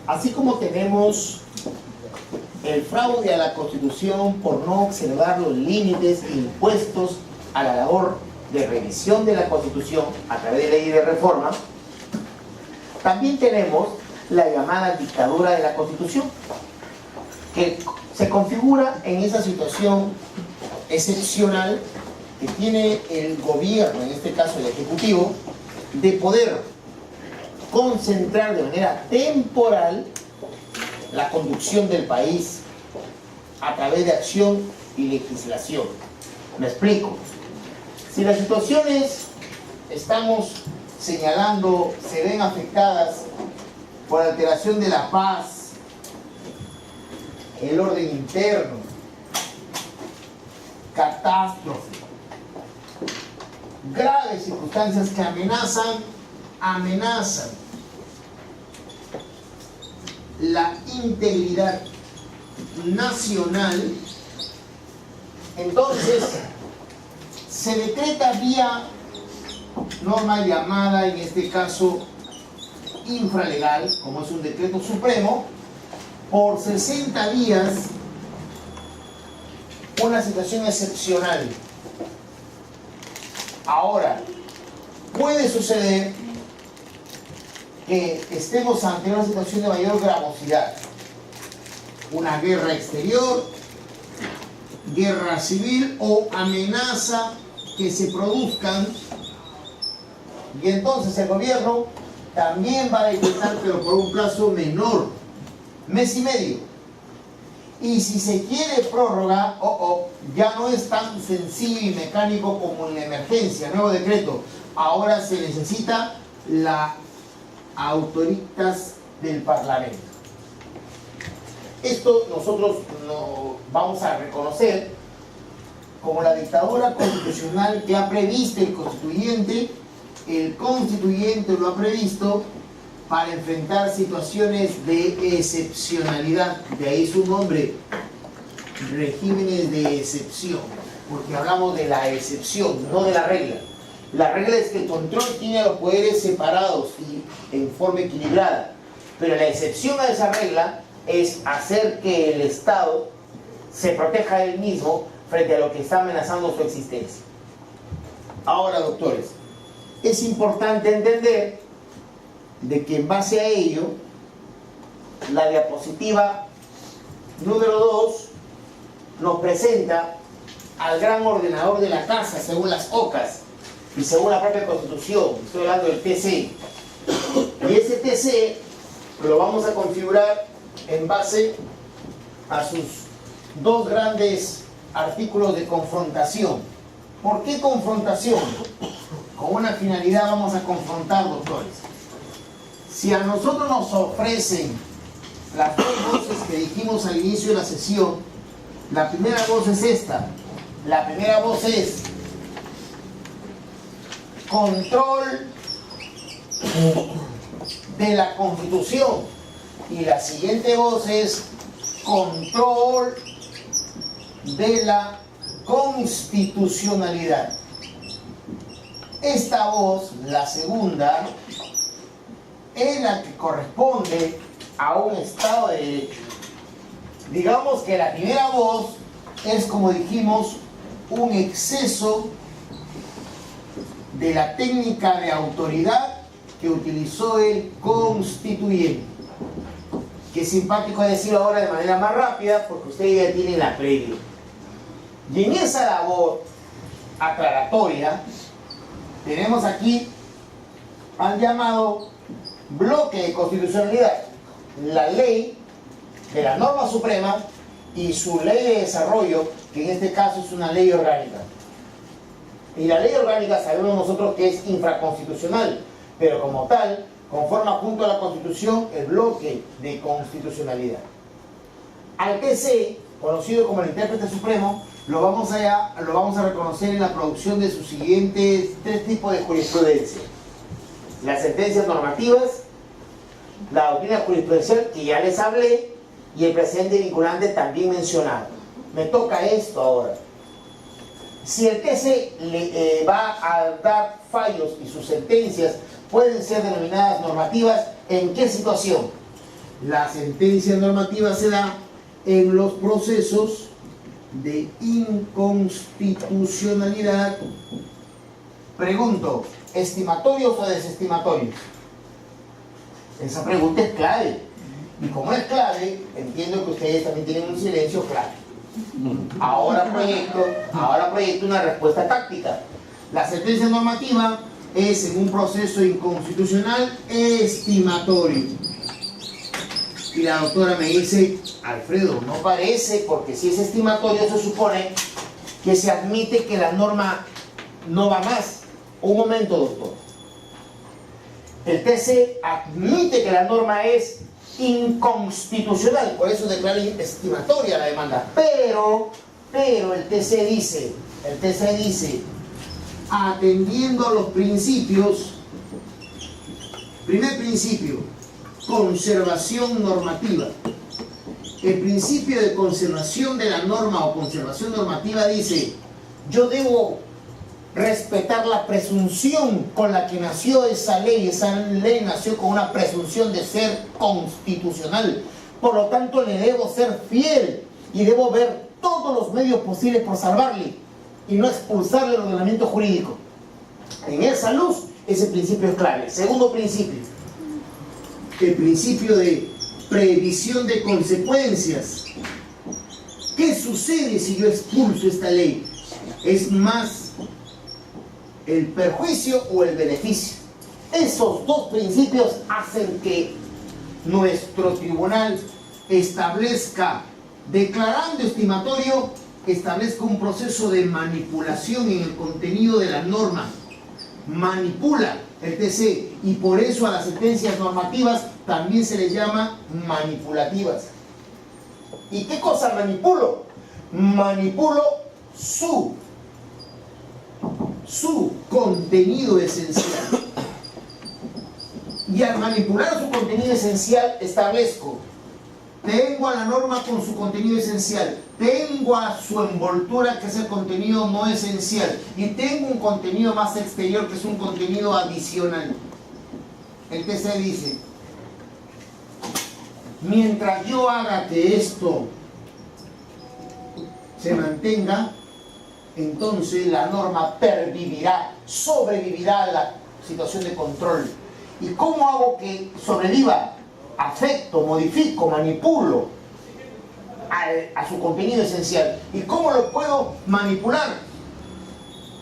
Así como tenemos el fraude a la Constitución por no observar los límites impuestos a la labor de revisión de la Constitución a través de ley de reforma, también tenemos la llamada dictadura de la Constitución, que se configura en esa situación excepcional que tiene el gobierno, en este caso el Ejecutivo, de poder concentrar de manera temporal la conducción del país a través de acción y legislación. Me explico. Si las situaciones estamos señalando se ven afectadas por alteración de la paz, el orden interno, catástrofe, graves circunstancias que amenazan la integridad nacional, entonces se decreta vía norma llamada, en este caso, infralegal, como es un decreto supremo, por 60 días, una situación excepcional. Ahora, puede suceder que estemos ante una situación de mayor gravosidad, una guerra exterior, guerra civil o amenaza que se produzcan, y entonces el gobierno también va a decretar, pero por un plazo menor, mes y medio. Y si se quiere prórroga, ya no es tan sencillo y mecánico como en la emergencia, nuevo decreto. Ahora se necesita la autoritas del Parlamento. Esto nosotros lo vamos a reconocer como la dictadura constitucional que ha previsto el constituyente. El constituyente lo ha previsto para enfrentar situaciones de excepcionalidad, de ahí su nombre, regímenes de excepción, porque hablamos de la excepción, no de la regla. La regla es que el control tiene a los poderes separados y en forma equilibrada, pero la excepción a esa regla es hacer que el Estado se proteja a él mismo frente a lo que está amenazando su existencia. Ahora, doctores, es importante entender de que en base a ello, la diapositiva número 2 nos presenta al gran ordenador de la casa según las OCAS y según la propia Constitución. Estoy hablando del TC. Y ese TC lo vamos a configurar en base a sus dos grandes artículos de confrontación. ¿Por qué confrontación? Con una finalidad vamos a confrontar, doctores. Si a nosotros nos ofrecen las dos voces que dijimos al inicio de la sesión, la primera voz es esta. La primera voz es control de la Constitución y la siguiente voz es control de la constitucionalidad. Esta voz, la segunda, es la que corresponde a un estado de derecho. Digamos que la primera voz es, como dijimos, un exceso de la técnica de autoridad que utilizó el constituyente. Qué simpático decirlo ahora de manera más rápida porque usted ya tiene la previa. Y en esa labor aclaratoria tenemos aquí al llamado bloque de constitucionalidad, la ley de la norma suprema y su ley de desarrollo, que en este caso es una ley orgánica. Y la ley orgánica sabemos nosotros que es infraconstitucional, pero como tal conforma junto a la Constitución el bloque de constitucionalidad. Al TC, conocido como el intérprete supremo, lo vamos a reconocer en la producción de sus siguientes tres tipos de jurisprudencia: las sentencias normativas, la doctrina jurisprudencial, que ya les hablé, y el precedente vinculante también mencionado. Me toca esto ahora. Si el TC le va a dar fallos y sus sentencias pueden ser denominadas normativas. ¿En qué situación? La sentencia normativa se da en los procesos de inconstitucionalidad. Pregunto, ¿estimatorios o desestimatorios? Esa pregunta es clave. Y como es clave, entiendo que ustedes también tienen un silencio clave. Ahora proyecto una respuesta táctica. La sentencia normativa es en un proceso inconstitucional estimatorio. Y la doctora me dice, Alfredo, no parece, porque si es estimatorio se supone que se admite que la norma no va más. Un momento, doctor. El TC admite que la norma es inconstitucional, por eso declara estimatoria la demanda. Pero el TC dice, atendiendo a los principios, primer principio, conservación normativa. El principio de conservación de la norma o conservación normativa dice, yo debo respetar la presunción con la que nació esa ley nació con una presunción de ser constitucional, por lo tanto le debo ser fiel y debo ver todos los medios posibles por salvarle y no expulsarle del ordenamiento jurídico. En esa luz, ese principio es clave. Segundo principio, el principio de previsión de consecuencias. ¿Qué sucede si yo expulso esta ley? ¿Es más el perjuicio o el beneficio? Esos dos principios hacen que nuestro tribunal establezca, declarando estimatorio, establezca un proceso de manipulación en el contenido de la norma. Manipula el TC, y por eso a las sentencias normativas también se les llama manipulativas. ¿Y qué cosa manipulo? Manipulo su contenido esencial. Y al manipular su contenido esencial establezco, tengo a la norma con su contenido esencial, tengo a su envoltura que es el contenido no esencial, y tengo un contenido más exterior que es un contenido adicional. El TC dice, mientras yo haga que esto se mantenga, entonces la norma pervivirá, sobrevivirá a la situación de control. ¿Y cómo hago que sobreviva? Afecto, modifico, manipulo a su contenido esencial. ¿Y cómo lo puedo manipular?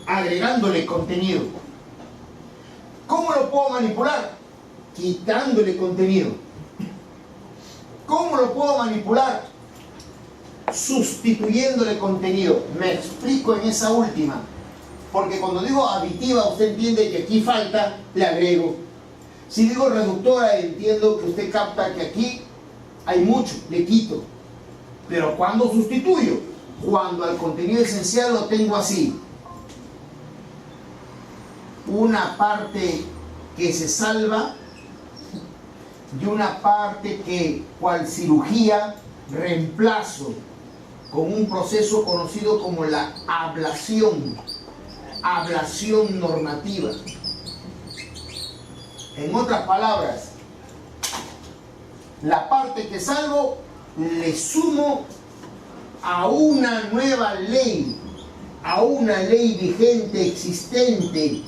Agregándole contenido. ¿Cómo lo puedo manipular? Quitándole contenido. ¿Cómo lo puedo manipular? Sustituyéndole contenido. Me explico en esa última, porque cuando digo aditiva usted entiende que aquí falta, le agrego. Si digo reductora, entiendo que usted capta que aquí hay mucho, le quito. Pero ¿cuándo sustituyo? Cuando al contenido esencial lo tengo así, una parte que se salva y una parte que, cual cirugía, reemplazo con un proceso conocido como la ablación normativa. En otras palabras, la parte que salvo le sumo a una nueva ley, a una ley vigente existente,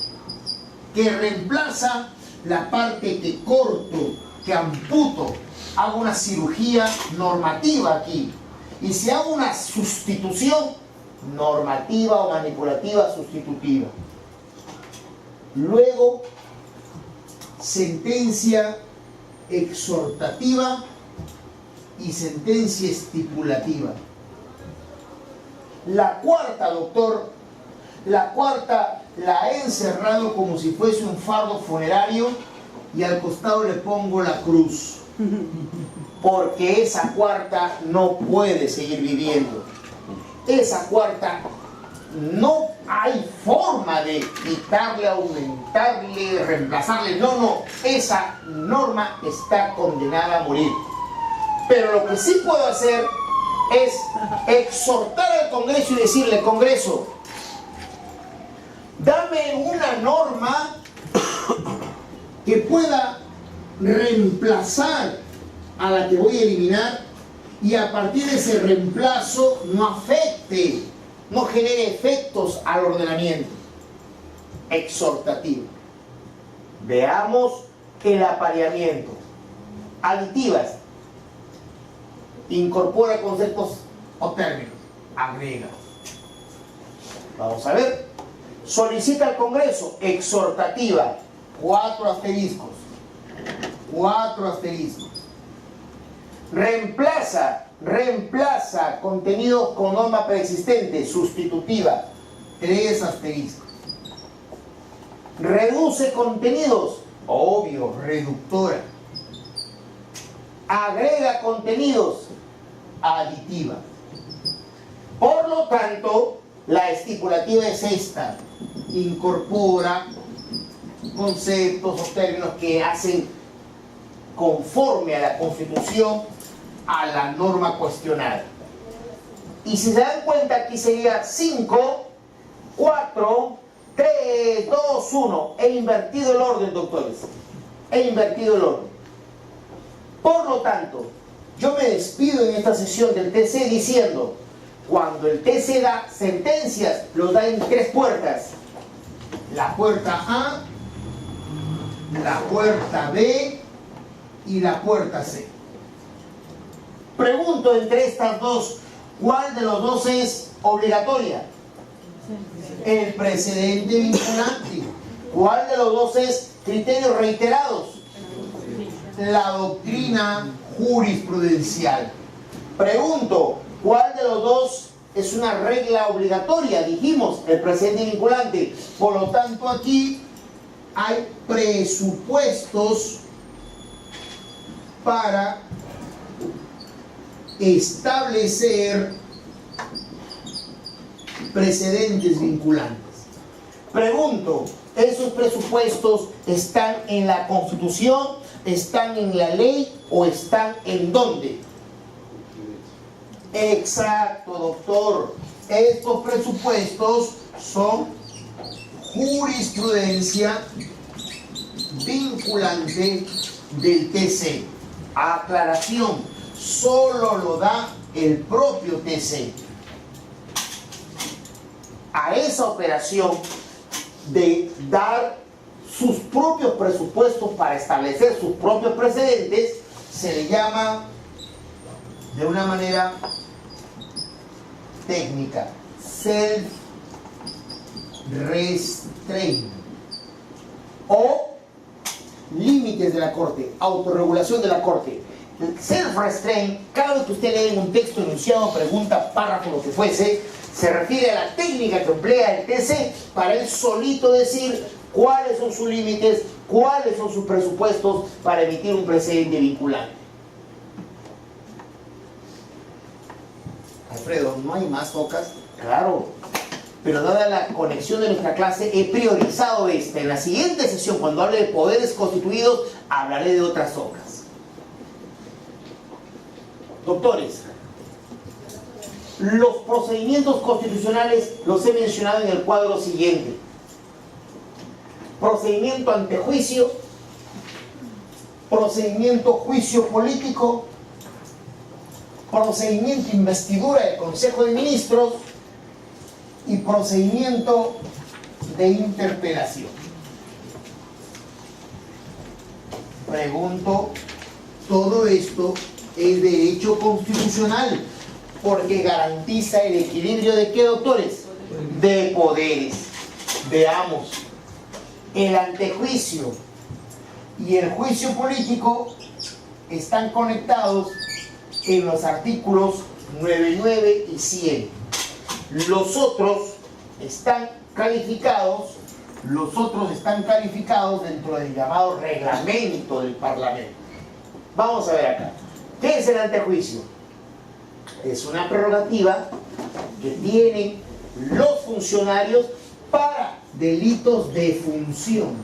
que reemplaza la parte que corto, que amputo. Hago una cirugía normativa aquí. Y si hago una sustitución normativa o manipulativa sustitutiva, luego sentencia exhortativa y sentencia estipulativa. La cuarta, doctor, la cuarta la he encerrado como si fuese un fardo funerario y al costado le pongo la cruz, porque esa cuarta no puede seguir viviendo. Esa cuarta no hay forma de quitarle, aumentarle, reemplazarle. No, esa norma está condenada a morir. Pero lo que sí puedo hacer es exhortar al Congreso y decirle: Congreso, dame una norma que pueda reemplazar a la que voy a eliminar y a partir de ese reemplazo no afecte, no genere efectos al ordenamiento. Exhortativo. Veamos el apareamiento. Aditivas. Incorpora conceptos o términos. Agrega. Vamos a ver. Solicita al Congreso. Exhortativa. 4 asteriscos. 4 asteriscos. Reemplaza contenidos con norma preexistente. Sustitutiva. 3 asteriscos. Reduce contenidos. Obvio, reductora. Agrega contenidos. Aditiva. Por lo tanto, la estipulativa es esta. Incorpora conceptos o términos que hacen conforme a la Constitución a la norma cuestionada. Y si se dan cuenta, aquí sería 5, 4, 3, 2, 1. He invertido el orden, doctores. He invertido el orden. Por lo tanto, yo me despido en esta sesión del TC diciendo, cuando el TC da sentencias, los da en 3 puertas. La puerta A, la puerta B y la puerta C. Pregunto entre estas dos, ¿cuál de los dos es obligatoria? El precedente vinculante. ¿Cuál de los dos es criterios reiterados? La doctrina jurisprudencial. Pregunto, ¿cuál de los dos es una regla obligatoria? Dijimos, el precedente vinculante. Por lo tanto, aquí hay presupuestos para establecer precedentes vinculantes. Pregunto, ¿esos presupuestos están en la Constitución, están en la ley o están en dónde? Exacto, doctor. Estos presupuestos son jurisprudencia vinculante del TC. Aclaración, solo lo da el propio TC. A esa operación de dar sus propios presupuestos para establecer sus propios precedentes se le llama de una manera técnica self-restraint o límites de la Corte, autorregulación de la Corte. Self-restraint, cada vez que usted lee en un texto, enunciado, pregunta, párrafo, lo que fuese, se refiere a la técnica que emplea el TC para él solito decir cuáles son sus límites, cuáles son sus presupuestos para emitir un precedente vinculante. Alfredo, ¿no hay más ocas? Claro, pero dada la conexión de nuestra clase, he priorizado esta. En la siguiente sesión, cuando hable de poderes constituidos, hablaré de otras ocas. Doctores, los procedimientos constitucionales los he mencionado en el cuadro siguiente. Procedimiento ante juicio, procedimiento juicio político, procedimiento investidura del Consejo de Ministros y procedimiento de interpelación. Pregunto, todo esto es derecho constitucional porque garantiza el equilibrio de ¿qué, doctores? De poderes. Veamos, el antejuicio y el juicio político están conectados en los artículos 99 y 100. Los otros están calificados dentro del llamado reglamento del Parlamento. Vamos a ver acá. ¿Qué es el antejuicio? Es una prerrogativa que tienen los funcionarios para delitos de función.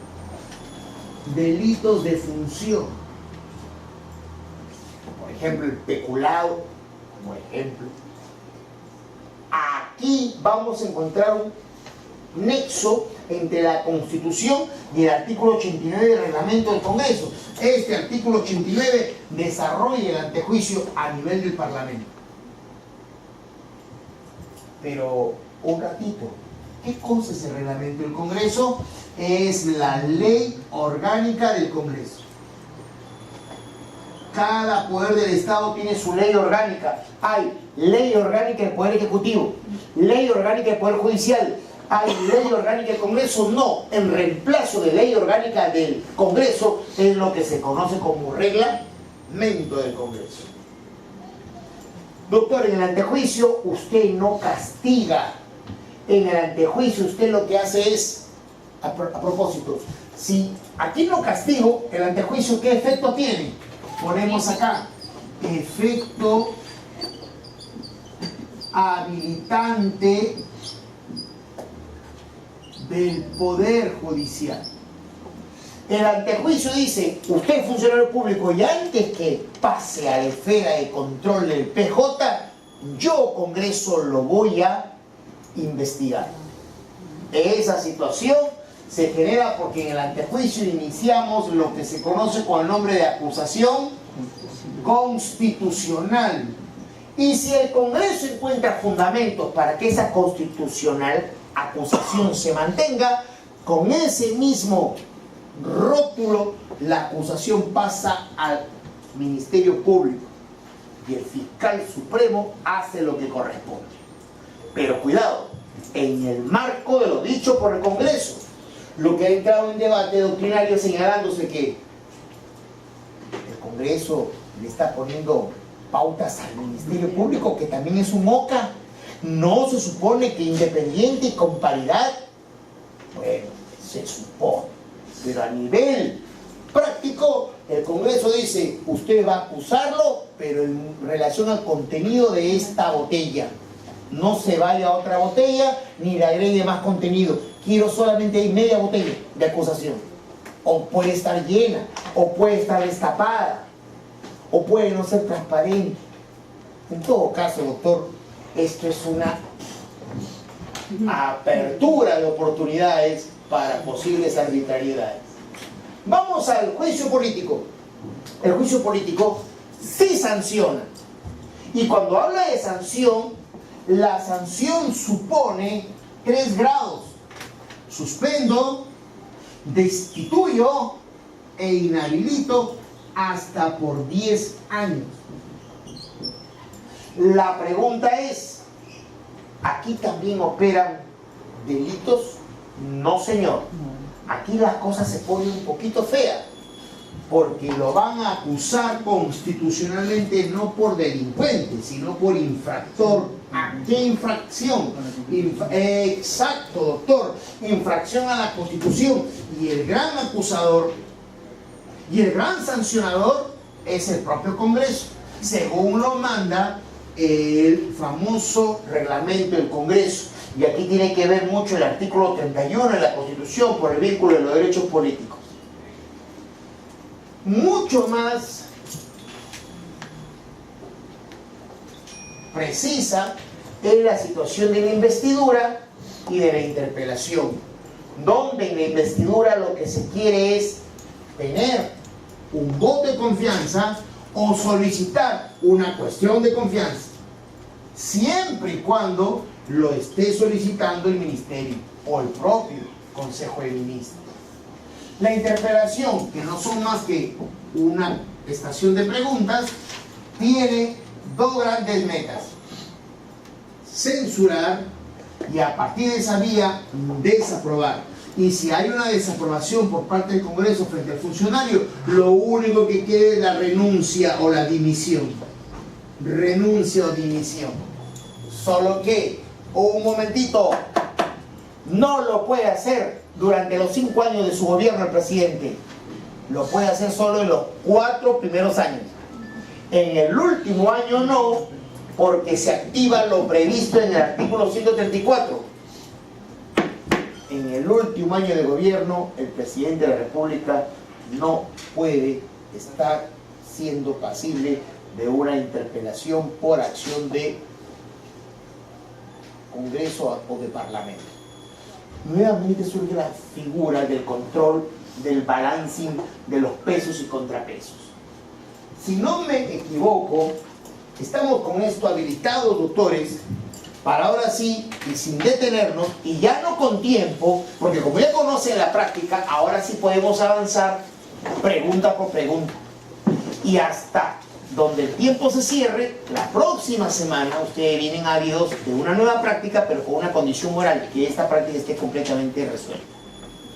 Delitos de función. Por ejemplo, el peculado, como ejemplo. Aquí vamos a encontrar un nexo entre la Constitución y el artículo 89 del reglamento del Congreso. Este artículo 89 desarrolla el antejuicio a nivel del Parlamento. Pero, un ratito, ¿qué cosa es el reglamento del Congreso? Es la ley orgánica del Congreso. Cada poder del Estado tiene su ley orgánica. Hay ley orgánica del Poder Ejecutivo, ley orgánica del Poder Judicial, hay ley orgánica del Congreso. No, en reemplazo de ley orgánica del Congreso es lo que se conoce como reglamento del Congreso. Doctor, en el antejuicio usted no castiga. En el antejuicio usted lo que hace es, a propósito, si aquí no castigo, el antejuicio ¿qué efecto tiene? Ponemos acá, efecto habilitante del Poder Judicial. El antejuicio dice, usted es funcionario público y antes que pase a la esfera de control del PJ, yo, Congreso, lo voy a investigar. Esa situación se genera porque en el antejuicio iniciamos lo que se conoce con el nombre de acusación constitucional. Y si el Congreso encuentra fundamentos para que esa constitucional acusación se mantenga, con ese mismo rótulo la acusación pasa al Ministerio Público y el fiscal supremo hace lo que corresponde. Pero cuidado, en el marco de lo dicho por el Congreso, lo que ha entrado en debate doctrinario señalándose que el Congreso le está poniendo pautas al Ministerio Público, que también es un OCA. No se supone que independiente y con paridad. Bueno, se supone, pero a nivel práctico el Congreso dice, usted va a acusarlo, pero en relación al contenido de esta botella. No se vaya a otra botella ni le agregue más contenido. Quiero solamente ahí media botella de acusación. O puede estar llena, o puede estar destapada, o puede no ser transparente. En todo caso, doctor, esto es una apertura de oportunidades para posibles arbitrariedades. Vamos al juicio político. El juicio político sí sanciona. Y cuando habla de sanción, la sanción supone 3 grados. Suspendo, destituyo e inhabilito hasta por 10 años. La pregunta es, ¿aquí también operan delitos? No, señor. Aquí las cosas se ponen un poquito feas, porque lo van a acusar constitucionalmente no por delincuente, sino por infractor. ¿A qué infracción? Exacto, doctor. Infracción a la Constitución. Y el gran acusador y el gran sancionador es el propio Congreso, según lo manda el famoso reglamento del Congreso. Y aquí tiene que ver mucho el artículo 31 de la Constitución por el vínculo de los derechos políticos. Mucho más precisa es la situación de la investidura y de la interpelación, donde en la investidura lo que se quiere es tener un voto de confianza o solicitar una cuestión de confianza, siempre y cuando lo esté solicitando el Ministerio o el propio Consejo de Ministros. La interpelación, que no son más que una estación de preguntas, tiene 2 grandes metas: censurar y a partir de esa vía desaprobar. Y si hay una desaprobación por parte del Congreso frente al funcionario, lo único que quiere es la renuncia o la dimisión. Renuncia o dimisión. Solo que, un momentito, no lo puede hacer durante los 5 años de su gobierno el presidente. Lo puede hacer solo en los 4 primeros años. En el último año no, porque se activa lo previsto en el artículo 134. En el último año de gobierno, el presidente de la República no puede estar siendo pasible de una interpelación por acción de Congreso o de Parlamento. nuevamente surge la figura del control, del balancing de los pesos y contrapesos. Si no me equivoco, estamos con esto habilitados, doctores, para ahora sí, y sin detenernos, y ya no con tiempo, porque como ya conocen la práctica, ahora sí podemos avanzar pregunta por pregunta. Y hasta donde el tiempo se cierre, la próxima semana ustedes vienen ávidos de una nueva práctica, pero con una condición moral, que esta práctica esté completamente resuelta.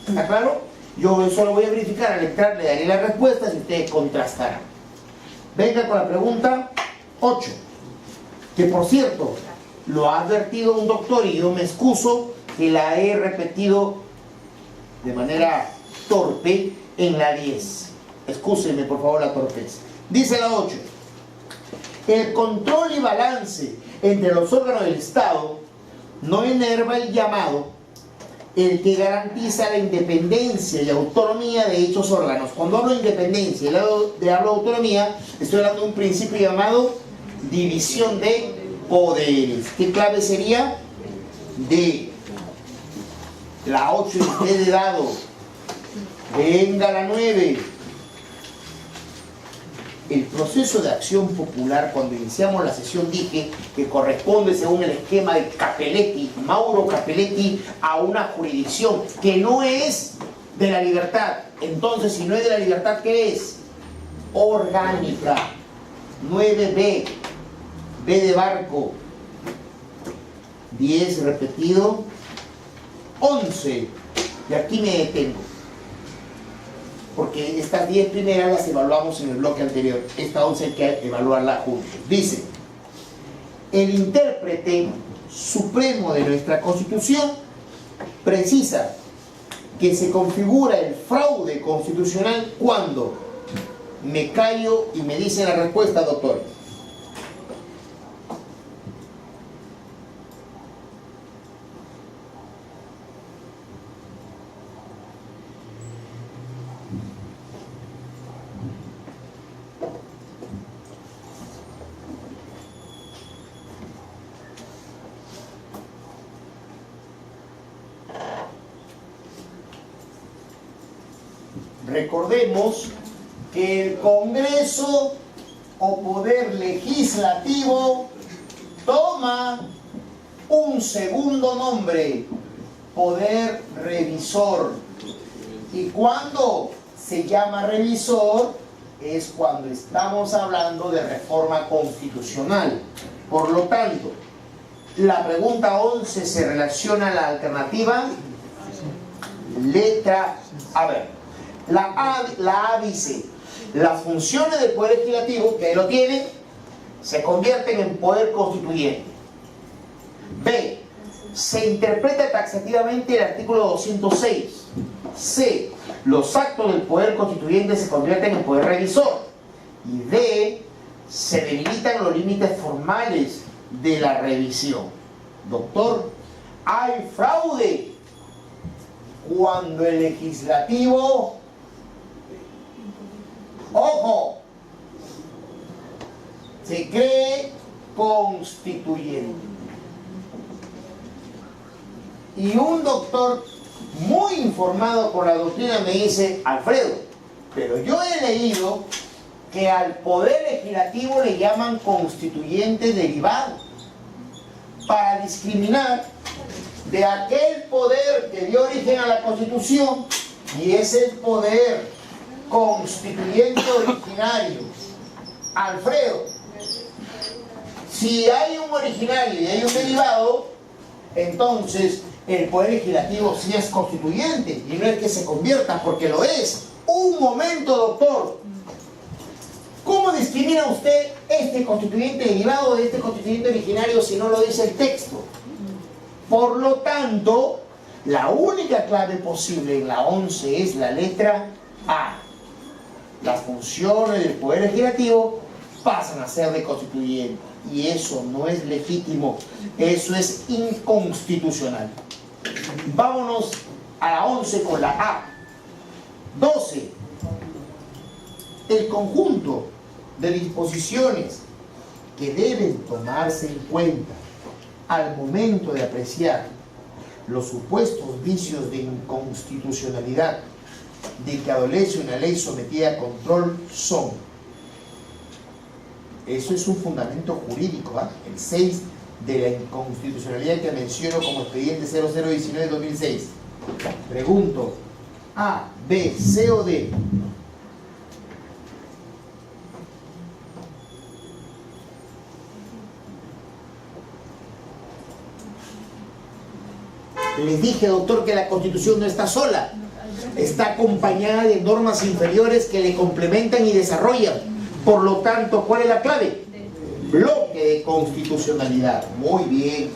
¿Está claro? Yo solo voy a verificar, al entrar le daré las respuestas y ustedes contrastarán. Venga con la pregunta 8, que por cierto, lo ha advertido un doctor y yo me excuso que la he repetido de manera torpe en la 10. Excúsenme por favor la torpeza. Dice la 8. El control y balance entre los órganos del Estado no enerva el llamado, el que garantiza la independencia y autonomía de dichos órganos. Cuando hablo de independencia y hablo de autonomía, estoy hablando de un principio llamado división de poderes. ¿Qué clave sería? D. La 8 y D de dado. Venga la 9. El proceso de acción popular, cuando iniciamos la sesión dije que corresponde según el esquema de Capelletti, Mauro Capelletti, a una jurisdicción que no es de la libertad. Entonces, si no es de la libertad, ¿qué es? Orgánica. 9B. B de barco. 10 repetido. 11. Y aquí me detengo, porque estas 10 primeras las evaluamos en el bloque anterior. Esta 11 hay que evaluarla juntos. Dice: el intérprete supremo de nuestra Constitución precisa que se configura el fraude constitucional cuando me callo y me dice la respuesta, doctor. Recordemos que el Congreso o Poder Legislativo toma un segundo nombre, Poder Revisor. Y cuando se llama revisor es cuando estamos hablando de reforma constitucional. Por lo tanto, la pregunta 11 se relaciona a la alternativa letra A. Ver. La A dice: las funciones del Poder Legislativo, que lo tiene, se convierten en poder constituyente. B. Se interpreta taxativamente el artículo 206. C. Los actos del Poder Constituyente se convierten en poder revisor. Y D. Se delimitan los límites formales de la revisión. Doctor, hay fraude cuando el legislativo, ojo, se cree constituyente. Y un doctor muy informado con la doctrina me dice: Alfredo, pero yo he leído que al poder legislativo le llaman constituyente derivado para discriminar de aquel poder que dio origen a la Constitución, y es el poder constituyente originario. Alfredo, si hay un original y hay un derivado, entonces el poder legislativo sí es constituyente, y no es que se convierta, porque lo es. Un momento, doctor, ¿cómo discrimina usted este constituyente derivado de este constituyente originario si no lo dice el texto? Por lo tanto, la única clave posible en la 11 es la letra A. Las funciones del Poder Legislativo pasan a ser de constituyente, y eso no es legítimo, eso es inconstitucional. Vámonos a la 11 con la A. 12. El conjunto de disposiciones que deben tomarse en cuenta al momento de apreciar los supuestos vicios de inconstitucionalidad de que adolece una ley sometida a control son, eso es un fundamento jurídico, el 6 de la inconstitucionalidad que menciono como expediente 0019-2006. Pregunto, A, B, C o D. Les dije, doctor, que la Constitución no está sola, está acompañada de normas inferiores que le complementan y desarrollan. Por lo tanto, ¿cuál es la clave? Bloque de constitucionalidad. Muy bien.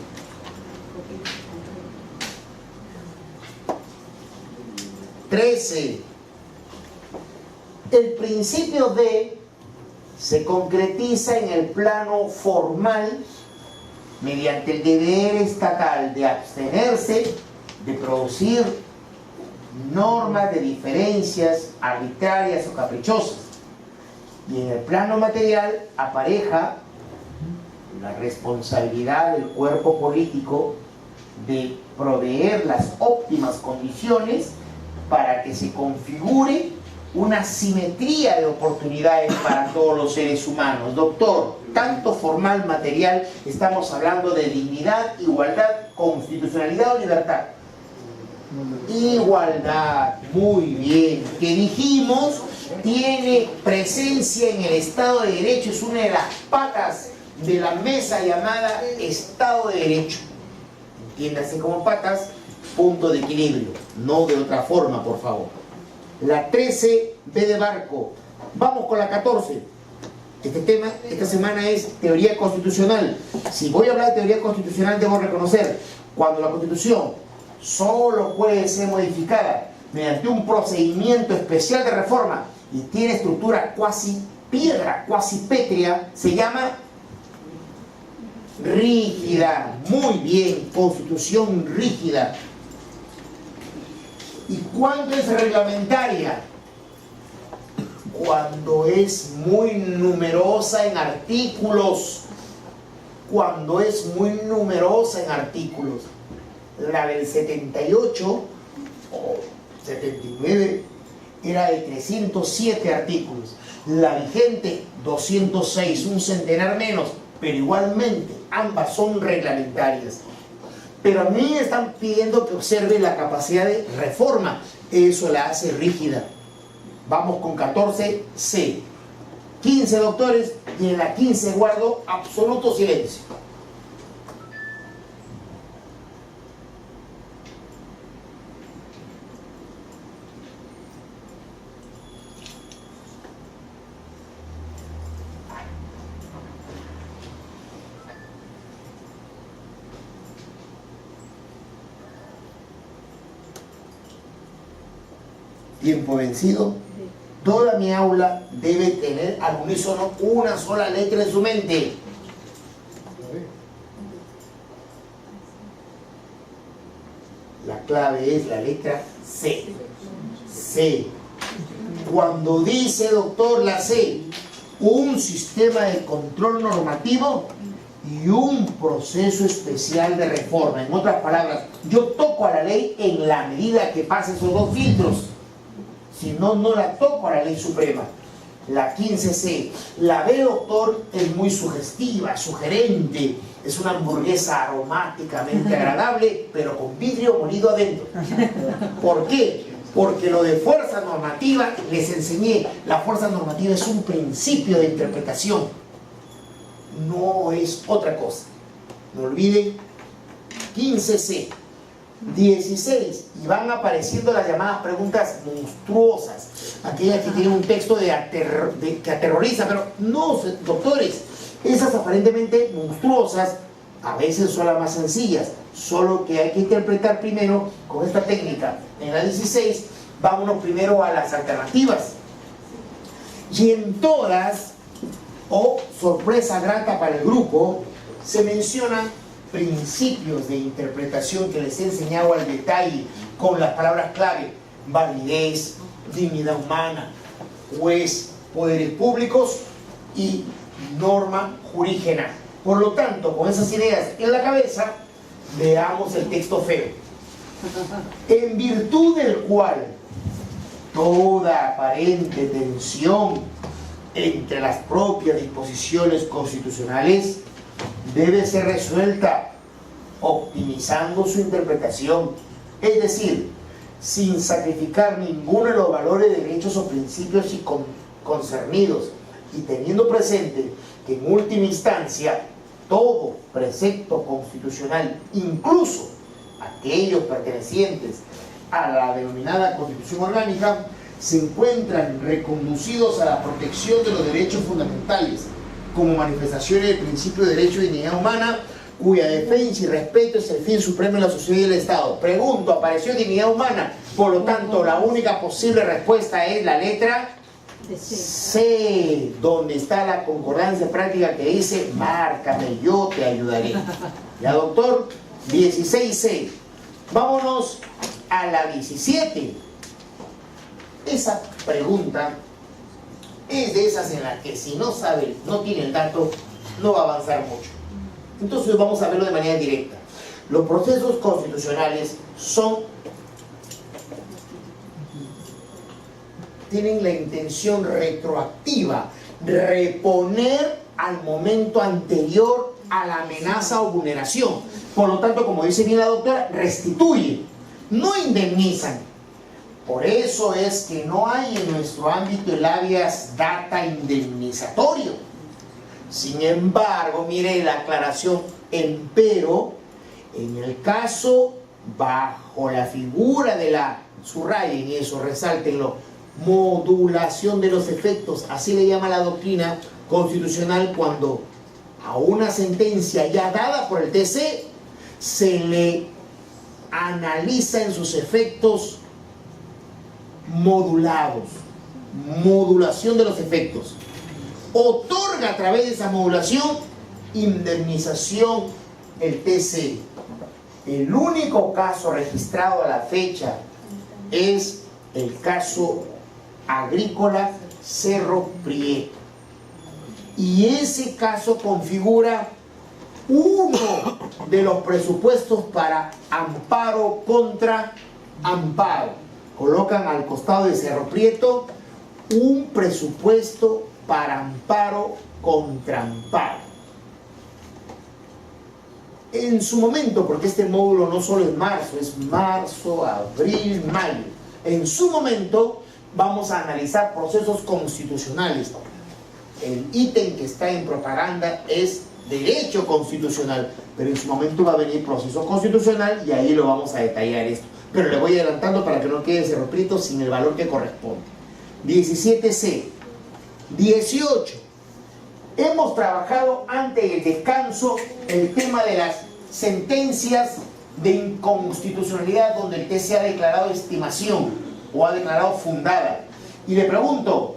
Trece. El principio D se concretiza en el plano formal mediante el deber estatal de abstenerse de producir normas de diferencias arbitrarias o caprichosas. Y en el plano material apareja la responsabilidad del cuerpo político de proveer las óptimas condiciones para que se configure una simetría de oportunidades para todos los seres humanos. Doctor, tanto formal, material, estamos hablando de dignidad, igualdad, constitucionalidad o libertad. Igualdad, muy bien. Que dijimos, tiene presencia en el Estado de Derecho, es una de las patas de la mesa llamada Estado de Derecho. Entiéndase como patas, punto de equilibrio, no de otra forma, por favor. La 13, B de barco. Vamos con la 14. Este tema, esta semana es teoría constitucional. Si voy a hablar de teoría constitucional, debo reconocer, cuando la Constitución solo puede ser modificada mediante un procedimiento especial de reforma y tiene estructura cuasi piedra, cuasi pétrea, se llama rígida. Muy bien, Constitución rígida. ¿Y cuándo es reglamentaria? Cuando es muy numerosa en artículos. Cuando es muy numerosa en artículos. La del 78 o 79 era de 307 artículos. La vigente, 206, un centenar menos, pero igualmente ambas son reglamentarias. Pero a mí me están pidiendo que observe la capacidad de reforma. Eso la hace rígida. Vamos con 14C. 15 doctores y en la 15 guardo absoluto silencio. Tiempo vencido. Toda mi aula debe tener al unísono una sola letra en su mente. La clave es la letra C. C. Cuando dice, doctor, la C, un sistema de control normativo y un proceso especial de reforma. En otras palabras, yo toco a la ley en la medida que pase esos dos filtros. Si no, no la toco a la ley suprema. La 15C. La B, doctor, es muy sugestiva, sugerente. Es una hamburguesa aromáticamente agradable, pero con vidrio molido adentro. ¿Por qué? Porque lo de fuerza normativa, les enseñé, la fuerza normativa es un principio de interpretación. No es otra cosa. No olviden, 15C. 16, y van apareciendo las llamadas preguntas monstruosas, aquellas que tienen un texto que aterroriza, pero no, doctores, esas aparentemente monstruosas a veces son las más sencillas, solo que hay que interpretar primero con esta técnica. En la 16, vámonos primero a las alternativas, y en todas, sorpresa grata para el grupo, se mencionan principios de interpretación que les he enseñado al detalle con las palabras clave: validez, dignidad humana, juez, poderes públicos y norma jurígena. Por lo tanto, con esas ideas en la cabeza, veamos el texto feo. en virtud del cual toda aparente tensión entre las propias disposiciones constitucionales debe ser resuelta optimizando su interpretación, es decir, sin sacrificar ninguno de los valores, derechos o principios concernidos, y teniendo presente que en última instancia todo precepto constitucional, incluso aquellos pertenecientes a la denominada Constitución Orgánica, se encuentran reconducidos a la protección de los derechos fundamentales como manifestaciones del principio de derecho y dignidad humana, cuya defensa y respeto es el fin supremo de la sociedad y del Estado. Pregunto, ¿apareció dignidad humana? Por lo tanto, la única posible respuesta es la letra C, donde está la concordancia práctica que dice, márcame, yo te ayudaré. ¿Ya, doctor? 16C. Vámonos a la 17. Esa pregunta es de esas en las que si no sabe, no tiene el dato, no va a avanzar mucho. Entonces vamos a verlo de manera directa. Los procesos constitucionales tienen la intención retroactiva, reponer al momento anterior a la amenaza o vulneración. Por lo tanto, como dice bien la doctora, restituyen, no indemnizan. Por eso es que no hay en nuestro ámbito el habeas data indemnizatorio. Sin embargo, mire la aclaración, empero, en el caso bajo la figura de la, subrayen eso, resáltenlo, modulación de los efectos, así le llama la doctrina constitucional cuando a una sentencia ya dada por el TC se le analiza en sus efectos modulados, modulación de los efectos. Otorga a través de esa modulación indemnización el TC. El único caso registrado a la fecha es el caso agrícola Cerro Prieto. Y ese caso configura uno de los presupuestos para amparo contra amparo. Colocan al costado de Cerro Prieto un presupuesto para amparo contra amparo. En su momento, porque este módulo no solo es marzo, abril, mayo. En su momento vamos a analizar procesos constitucionales. El ítem que está en propaganda es derecho constitucional, pero en su momento va a venir proceso constitucional y ahí lo vamos a detallar esto. Pero le voy adelantando para que no quede Cerro Prieto sin el valor que corresponde. 17C. 18. Hemos trabajado antes del descanso el tema de las sentencias de inconstitucionalidad donde el TC ha declarado estimación o ha declarado fundada. Y le pregunto,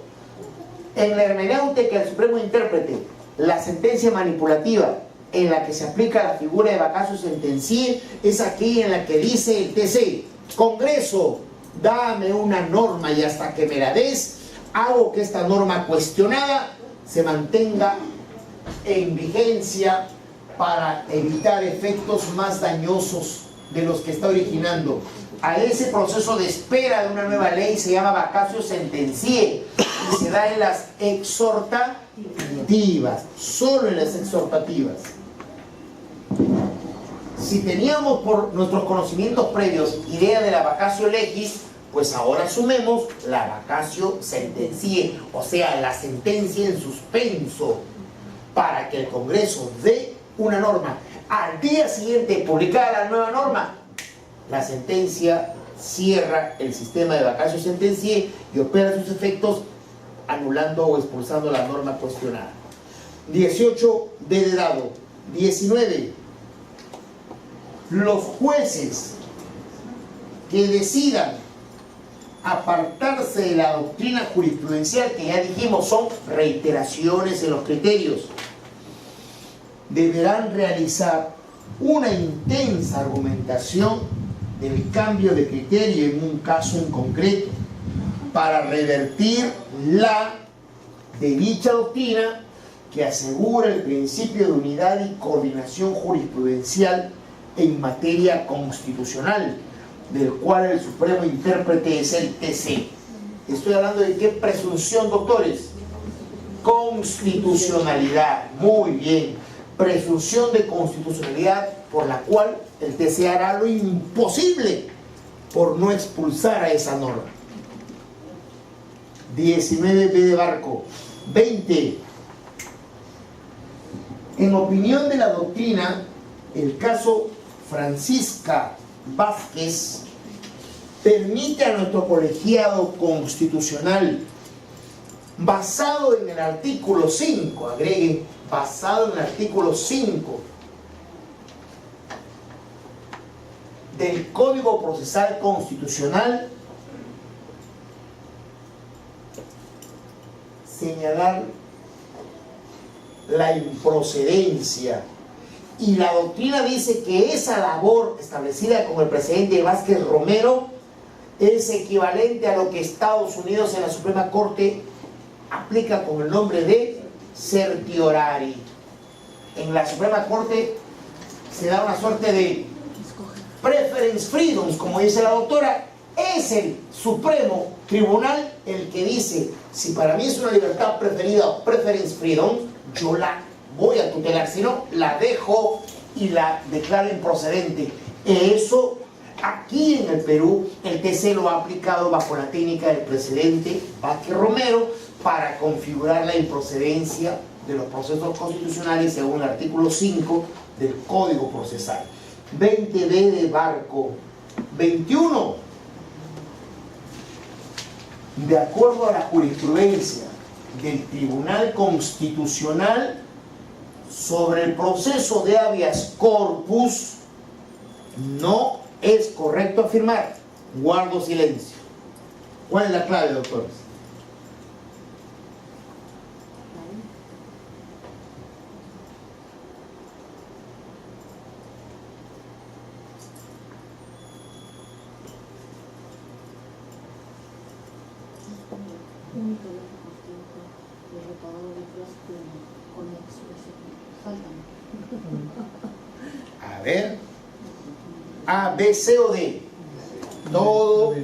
en la hermenéutica del Supremo Intérprete, la sentencia manipulativa en la que se aplica la figura de vacatio sentencié es aquí en la que dice el TC, Congreso, dame una norma y hasta que me la des, hago que esta norma cuestionada se mantenga en vigencia para evitar efectos más dañosos de los que está originando. A ese proceso de espera de una nueva ley se llama vacatio sentencié y se da en las exhortativas, solo en las exhortativas. Si teníamos por nuestros conocimientos previos idea de la vacatio legis, pues ahora sumemos la vacatio sentencié, o sea, la sentencia en suspenso, para que el Congreso dé una norma. Al día siguiente, publicada la nueva norma, la sentencia cierra el sistema de vacatio sentencié y opera sus efectos anulando o expulsando la norma cuestionada. 18 de dado. 19. Los jueces que decidan apartarse de la doctrina jurisprudencial, que ya dijimos son reiteraciones en los criterios, deberán realizar una intensa argumentación del cambio de criterio en un caso en concreto para revertir la de dicha doctrina que asegura el principio de unidad y coordinación jurisprudencial en materia constitucional, del cual el supremo intérprete es el TC. Estoy hablando de qué presunción, doctores. Constitucionalidad. Muy bien. Presunción de constitucionalidad por la cual el TC hará lo imposible por no expulsar a esa norma. 19b de Barco. 20. En opinión de la doctrina, el caso Francisca Vázquez permite a nuestro colegiado constitucional, basado en el artículo 5, agregue, basado en el artículo 5 del Código Procesal Constitucional, señalar la improcedencia. Y la doctrina dice que esa labor establecida con el presidente Vázquez Romero es equivalente a lo que Estados Unidos en la Suprema Corte aplica con el nombre de certiorari. En la Suprema Corte se da una suerte de preference freedoms, como dice la doctora. Es el Supremo Tribunal el que dice, si para mí es una libertad preferida o preference freedom, yo la voy a tutelar, si no, la dejo y la declaro improcedente. Eso, aquí en el Perú, el TC lo ha aplicado bajo la técnica del presidente Vázquez Romero para configurar la improcedencia de los procesos constitucionales según el artículo 5 del Código Procesal. 20b de Barco. 21. De acuerdo a la jurisprudencia del Tribunal Constitucional sobre el proceso de habeas corpus, no es correcto afirmar. Guardo silencio. ¿Cuál es la clave, doctores? A ver, A, B, C o D. Todo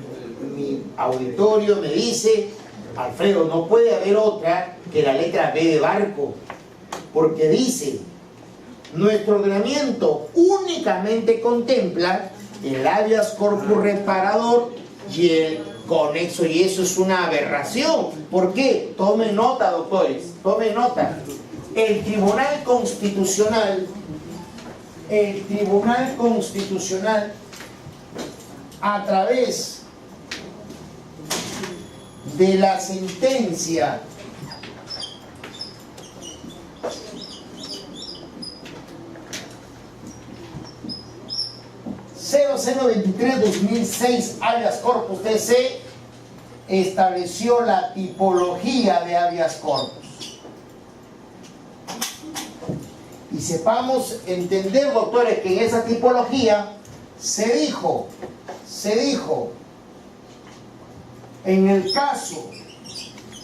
mi auditorio me dice, Alfredo, no puede haber otra que la letra B de Barco, porque dice, nuestro ordenamiento únicamente contempla el habeas corpus reparador y el conexo, y eso es una aberración. ¿Por qué? Tomen nota, doctores, tomen nota. El Tribunal Constitucional, a través de la sentencia (0023/2006) habeas corpus TC, estableció la tipología de habeas corpus. Y sepamos entender, doctores, que en esa tipología se dijo, en el caso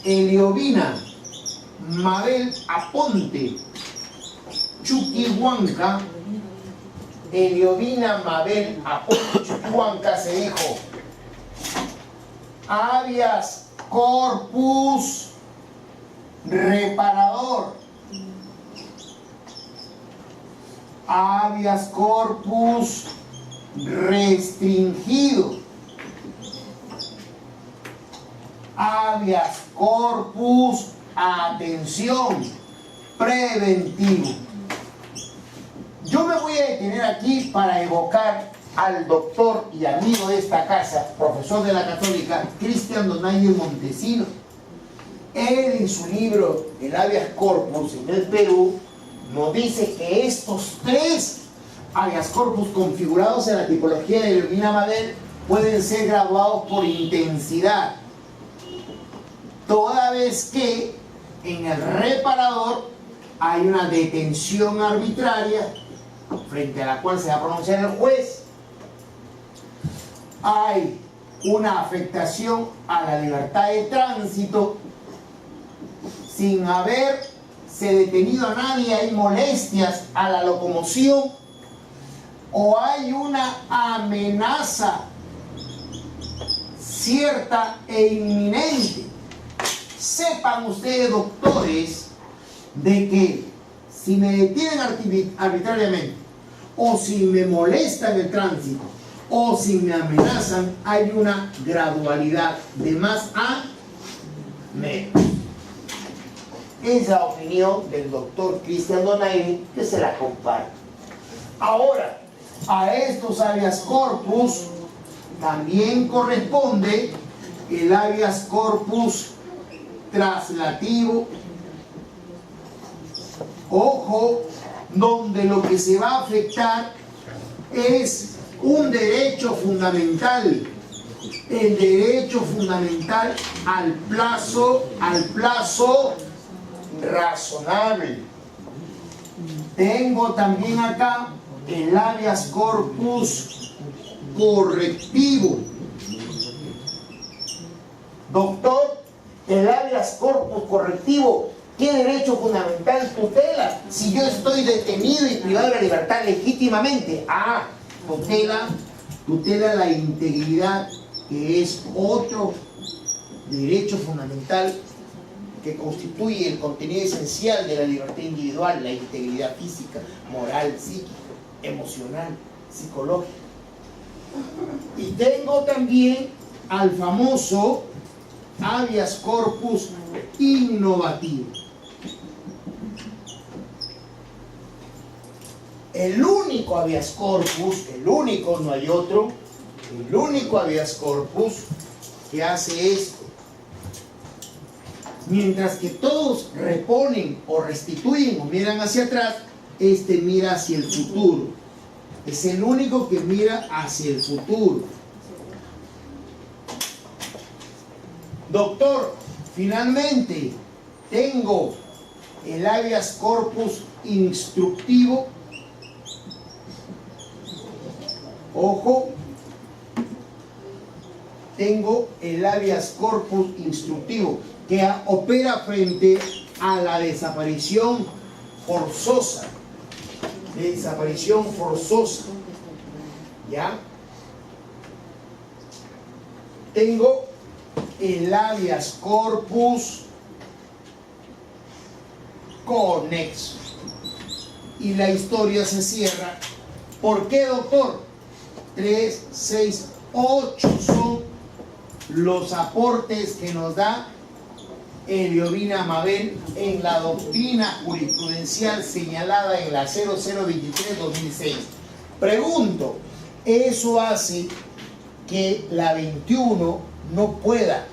Eliovina Mabel Aponte Chuquihuanca, Eliovina Mabel Aponte Chuquihuanca, se dijo habeas corpus reparador, habeas corpus restringido, habeas corpus, atención, preventivo. Yo me voy a detener aquí para evocar al doctor y amigo de esta casa, profesor de la Católica, Cristian Donaire Montesino. Él en su libro El habeas corpus en el Perú nos dice que estos tres habeas corpus configurados en la tipología de Eliovina Mabel pueden ser graduados por intensidad, toda vez que en el reparador hay una detención arbitraria frente a la cual se va a pronunciar el juez, hay una afectación a la libertad de tránsito sin haberse detenido a nadie, hay molestias a la locomoción o hay una amenaza cierta e inminente. Sepan ustedes, doctores, de que si me detienen arbitrariamente, o si me molestan el tránsito, o si me amenazan, hay una gradualidad de más a menos. Es la opinión del doctor Cristian Donaire, que se la comparto. Ahora, a estos habeas corpus también corresponde el habeas corpus traslativo. Ojo, donde lo que se va a afectar es un derecho fundamental, el derecho fundamental al plazo razonable. Tengo también acá el habeas corpus correctivo. Doctor, el habeas corpus correctivo, ¿qué derecho fundamental tutela si yo estoy detenido y privado de la libertad legítimamente? Ah, tutela la integridad, que es otro derecho fundamental que constituye el contenido esencial de la libertad individual, la integridad física, moral, psíquica, emocional, psicológica. Y tengo también al famoso habeas corpus innovativo. El único habeas corpus, el único, no hay otro, el único habeas corpus que hace esto. Mientras que todos reponen o restituyen o miran hacia atrás, este mira hacia el futuro. Es el único que mira hacia el futuro. Doctor, finalmente tengo el habeas corpus instructivo. Ojo, tengo el habeas corpus instructivo que opera frente a la desaparición forzosa. Desaparición forzosa. ¿Ya? Tengo el habeas corpus conexo. Y la historia se cierra. ¿Por qué, doctor? 3, 6, 8 son los aportes que nos da Eliovina Mabel en la doctrina jurisprudencial señalada en la 0023-2006. Pregunto, ¿eso hace que la 21 no pueda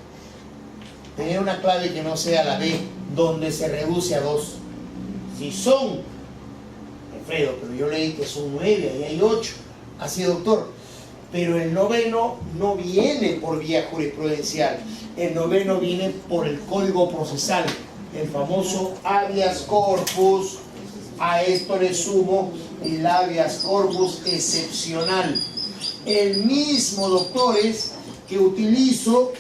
tener una clave que no sea la B, donde se reduce a 2? Si son, Alfredo, pero yo leí que son 9, ahí hay 8. Así, doctor, pero el noveno no viene por vía jurisprudencial, el noveno viene por el código procesal, el famoso habeas corpus. A esto le sumo el habeas corpus excepcional, el mismo, doctores, que utilizo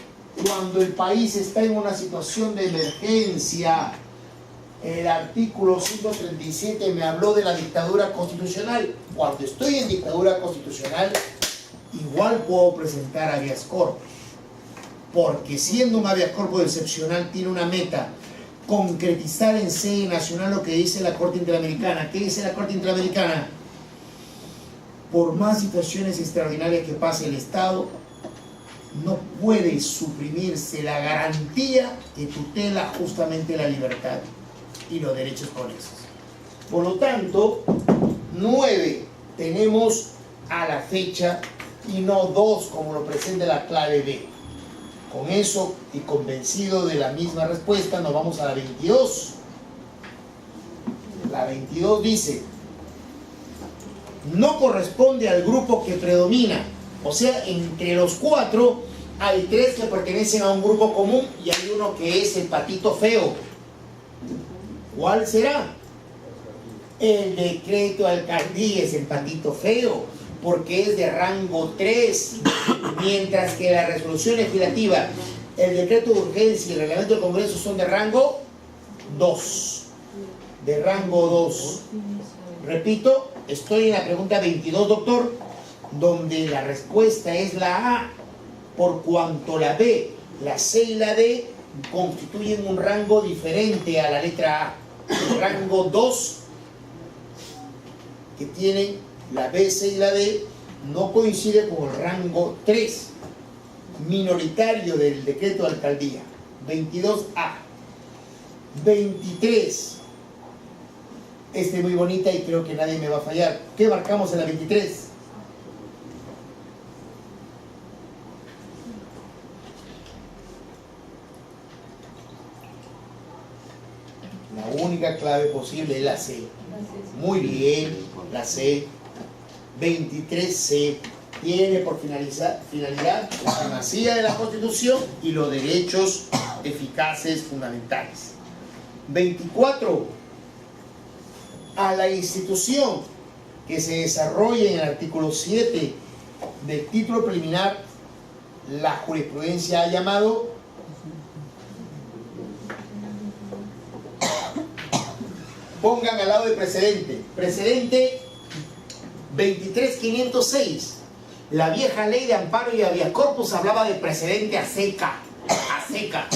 cuando el país está en una situación de emergencia. El artículo 137 me habló de la dictadura constitucional. Cuando estoy en dictadura constitucional, igual puedo presentar habeas corpus, porque siendo un habeas corpus excepcional tiene una meta: concretizar en sede nacional lo que dice la Corte Interamericana. ¿Qué dice la Corte Interamericana? Por más situaciones extraordinarias que pase el Estado, no puede suprimirse la garantía que tutela justamente la libertad y los derechos conexos. Por lo tanto, 9 tenemos a la fecha y no 2 como lo presenta la clave B. Con eso y convencido de la misma respuesta, nos vamos a la 22. La 22 dice: no corresponde al grupo que predomina. O sea, entre los 4 hay 3 que pertenecen a un grupo común y hay uno que es el patito feo. ¿Cuál será? El decreto de alcaldía es el patito feo, porque es de rango 3, mientras que la resolución legislativa, el decreto de urgencia y el reglamento del Congreso son de rango 2. De rango 2. Repito, estoy en la pregunta 22, doctor, donde la respuesta es la A. por cuanto la B, la C y la D constituyen un rango diferente a la letra A. El rango 2 que tienen la B, C y la D no coincide con el rango 3 minoritario del decreto de alcaldía. 22A. 23. Esta es muy bonita y creo que nadie me va a fallar. ¿Qué marcamos en la 23? La única clave posible es la C. Muy bien, la C. 23C tiene por finalidad la primacía de la Constitución y los derechos eficaces fundamentales. 24. A la institución que se desarrolle en el artículo 7 del título preliminar, la jurisprudencia ha llamado pongan al lado de precedente. Precedente 23506. La vieja ley de amparo y habeas corpus hablaba de precedente a seca. A seca.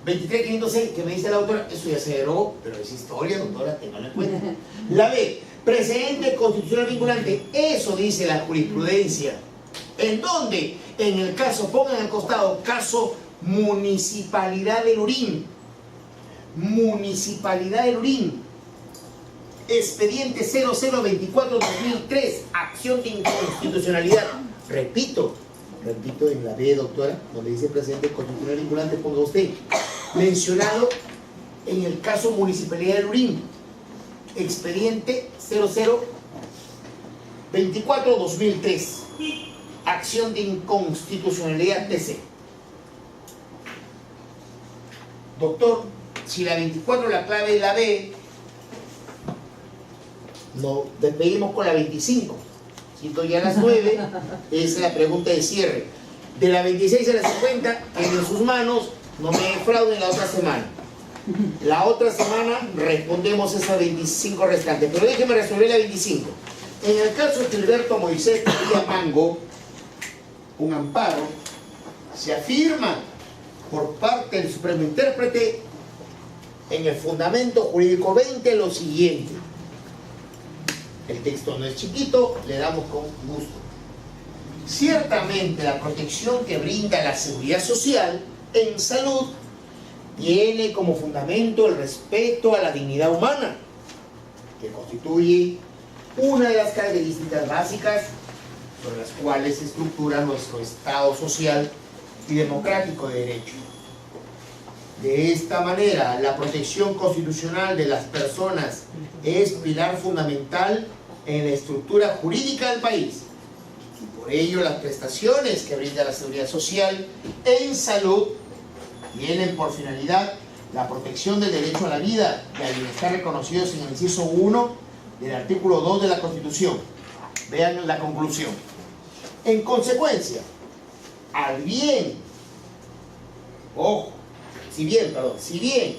23506, que me dice la autora, eso ya se derogó, pero es historia, doctora, téngalo en cuenta. La B, precedente constitucional vinculante, eso dice la jurisprudencia. ¿En dónde? En el caso, pongan al costado, caso Municipalidad de Lurín. Municipalidad de Lurín. Expediente 0024-2003, acción de inconstitucionalidad. Repito en la B, doctora, donde dice precedente constitucional vinculante, ponga usted. Mencionado en el caso Municipalidad de Lurín. Expediente 0024-2003, acción de inconstitucionalidad TC. Doctor, si la 24 la clave es la B, nos despedimos con la 25. Siento ya las 9, es la pregunta de cierre. De la 26 a la 50, en sus manos, no me defrauden la otra semana. La otra semana respondemos esas 25 restantes, pero déjeme resolver la 25. En el caso de Gilberto Moisés Padilla Mango, un amparo, se afirma por parte del Supremo Intérprete en el fundamento jurídico 20 lo siguiente. El texto no es chiquito, le damos con gusto. Ciertamente la protección que brinda la seguridad social en salud tiene como fundamento el respeto a la dignidad humana, que constituye una de las características básicas sobre las cuales se estructura nuestro Estado social y democrático de derecho. De esta manera, la protección constitucional de las personas es pilar fundamental en la estructura jurídica del país. Y por ello, las prestaciones que brinda la seguridad social en salud tienen por finalidad la protección del derecho a la vida y al bienestar reconocidos en el inciso 1 del artículo 2 de la Constitución. Vean la conclusión. En consecuencia, al bien, ojo, si bien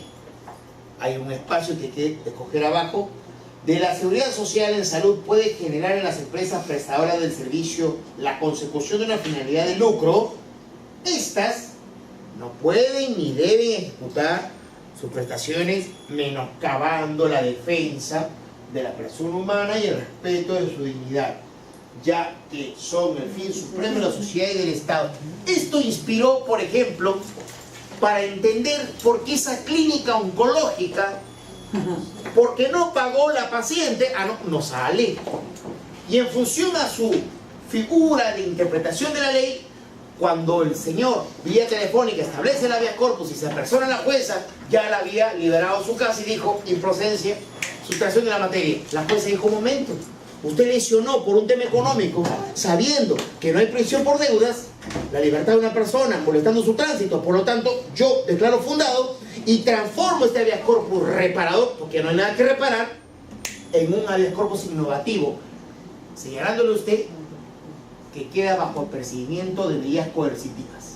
hay un espacio que hay que escoger abajo, de la seguridad social en salud puede generar en las empresas prestadoras del servicio la consecución de una finalidad de lucro, estas no pueden ni deben ejecutar sus prestaciones menoscabando la defensa de la persona humana y el respeto de su dignidad, ya que son el fin supremo de la sociedad y del Estado. Esto inspiró, por ejemplo, para entender por qué esa clínica oncológica, porque no pagó la paciente, no sale. Y en función a su figura de interpretación de la ley, cuando el señor vía telefónica establece el habeas corpus y se apersona a la jueza, ya la había liberado su casa y dijo improcedencia, sustracción de la materia. La jueza dijo, un momento, usted lesionó por un tema económico, sabiendo que no hay prisión por deudas, la libertad de una persona, molestando su tránsito. Por lo tanto, yo declaro fundado y transformo este habeas corpus reparador, porque no hay nada que reparar, en un habeas corpus innovativo, señalándole a usted que queda bajo el perseguimiento de medidas coercitivas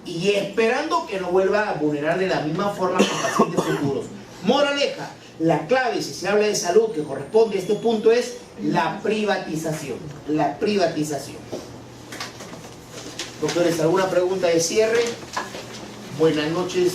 y esperando que no vuelva a vulnerar de la misma forma con pacientes futuros. Moraleja, la clave, si se habla de salud, que corresponde a este punto, es la privatización. La privatización. Doctores, ¿alguna pregunta de cierre? Buenas noches.